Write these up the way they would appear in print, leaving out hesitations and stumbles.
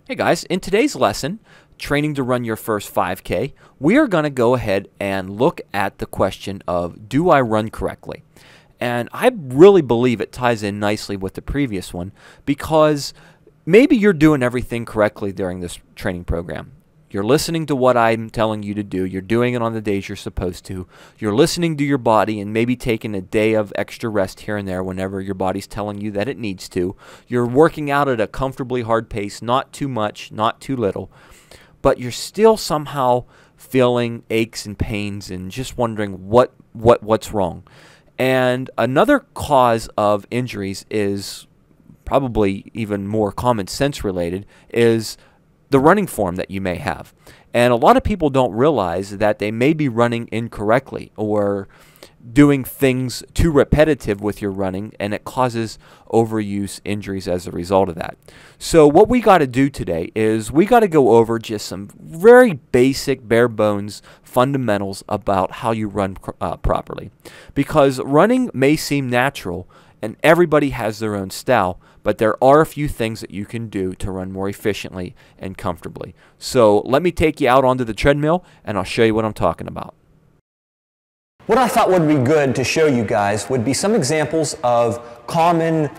Hey guys, in today's lesson, training to run your first 5K, we are going to go ahead and look at the question of, do I run correctly? And I really believe it ties in nicely with the previous one because maybe you're doing everything correctly during this training program. You're listening to what I'm telling you to do. You're doing it on the days you're supposed to. You're listening to your body and maybe taking a day of extra rest here and there whenever your body's telling you that it needs to. You're working out at a comfortably hard pace, not too much, not too little, but you're still somehow feeling aches and pains and just wondering what's wrong. And another cause of injuries is probably even more common sense related is the running form that you may have. And a lot of people don't realize that they may be running incorrectly or doing things too repetitive with your running, and it causes overuse injuries as a result of that. So what we got to do today is we got to go over just some very basic, bare bones fundamentals about how you run properly. Because running may seem natural, and everybody has their own style, but there are a few things that you can do to run more efficiently and comfortably. So let me take you out onto the treadmill and I'll show you what I'm talking about. What I thought would be good to show you guys would be some examples of common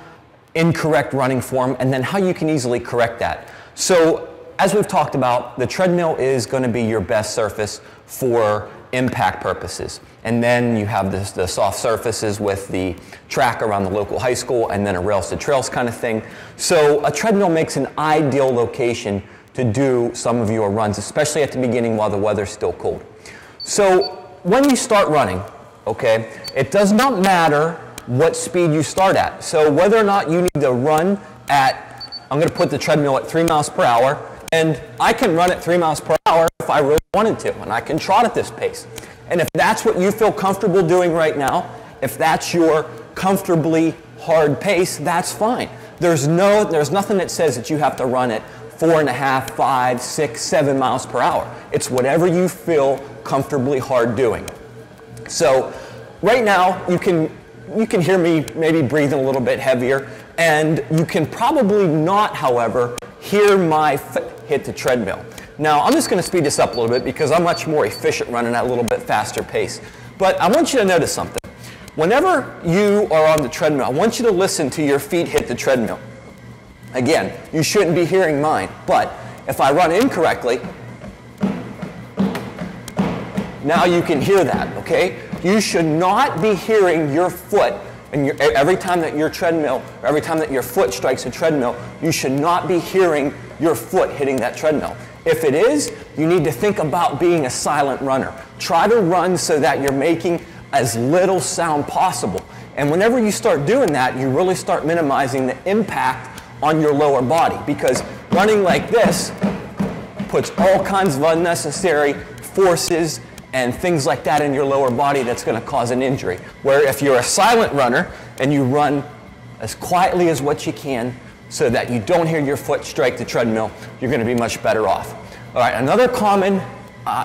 incorrect running form and then how you can easily correct that. So as we've talked about, the treadmill is going to be your best surface for impact purposes. And then you have the soft surfaces with the track around the local high school and then a rails to trails kind of thing. So a treadmill makes an ideal location to do some of your runs, especially at the beginning while the weather's still cold. So when you start running, okay, it does not matter what speed you start at. So whether or not you need to run at, I'm going to put the treadmill at 3 miles per hour, and I can run at 3 miles per hour if I really wanted to, and I can trot at this pace. And if that's what you feel comfortable doing right now, if that's your comfortably hard pace, that's fine. There's nothing that says that you have to run at 4.5, 5, 6, 7 miles per hour. It's whatever you feel comfortably hard doing. So right now you can hear me maybe breathing a little bit heavier, and you can probably not, however, hear my foot hit the treadmill. Now I'm just going to speed this up a little bit because I'm much more efficient running at a little bit faster pace. But I want you to notice something. Whenever you are on the treadmill, I want you to listen to your feet hit the treadmill. Again, you shouldn't be hearing mine, but if I run incorrectly, now you can hear that, okay? You should not be hearing your foot, and every time that your treadmill, or every time that your foot strikes a treadmill, you should not be hearing your foot hitting that treadmill. If it is, you need to think about being a silent runner. Try to run so that you're making as little sound possible. And whenever you start doing that, you really start minimizing the impact on your lower body, because running like this puts all kinds of unnecessary forces and things like that in your lower body that's going to cause an injury. Where if you're a silent runner and you run as quietly as what you can so that you don't hear your foot strike the treadmill, you're going to be much better off. All right, another common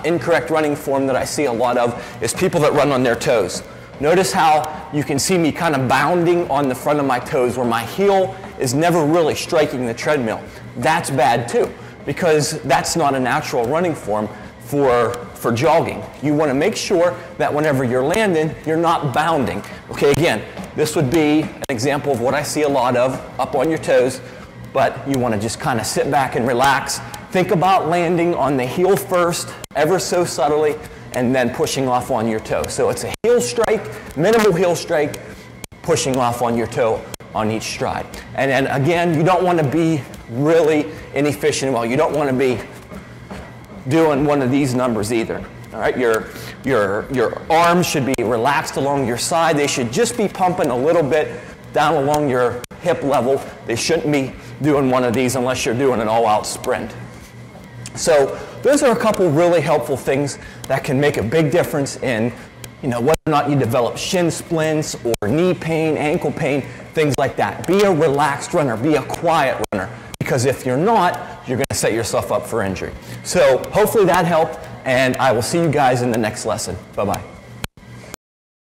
incorrect running form that I see a lot of is people that run on their toes. Notice how you can see me kind of bounding on the front of my toes where my heel is never really striking the treadmill. That's bad too, because that's not a natural running form for jogging. You want to make sure that whenever you're landing, you're not bounding. Okay, again, this would be an example of what I see a lot of, up on your toes, but you want to just kind of sit back and relax. Think about landing on the heel first, ever so subtly, and then pushing off on your toe. So it's a heel strike, minimal heel strike, pushing off on your toe on each stride. And then again, you don't want to be really inefficient. Well, you don't want to be doing one of these numbers either. All right, your arms should be relaxed along your side. They should just be pumping a little bit down along your hip level. They shouldn't be doing one of these unless you're doing an all-out sprint. So those are a couple really helpful things that can make a big difference in, whether or not you develop shin splints or knee pain, ankle pain, things like that. Be a relaxed runner. Be a quiet runner. Because if you're not, you're going to set yourself up for injury. So hopefully that helped, and I will see you guys in the next lesson. Bye-bye.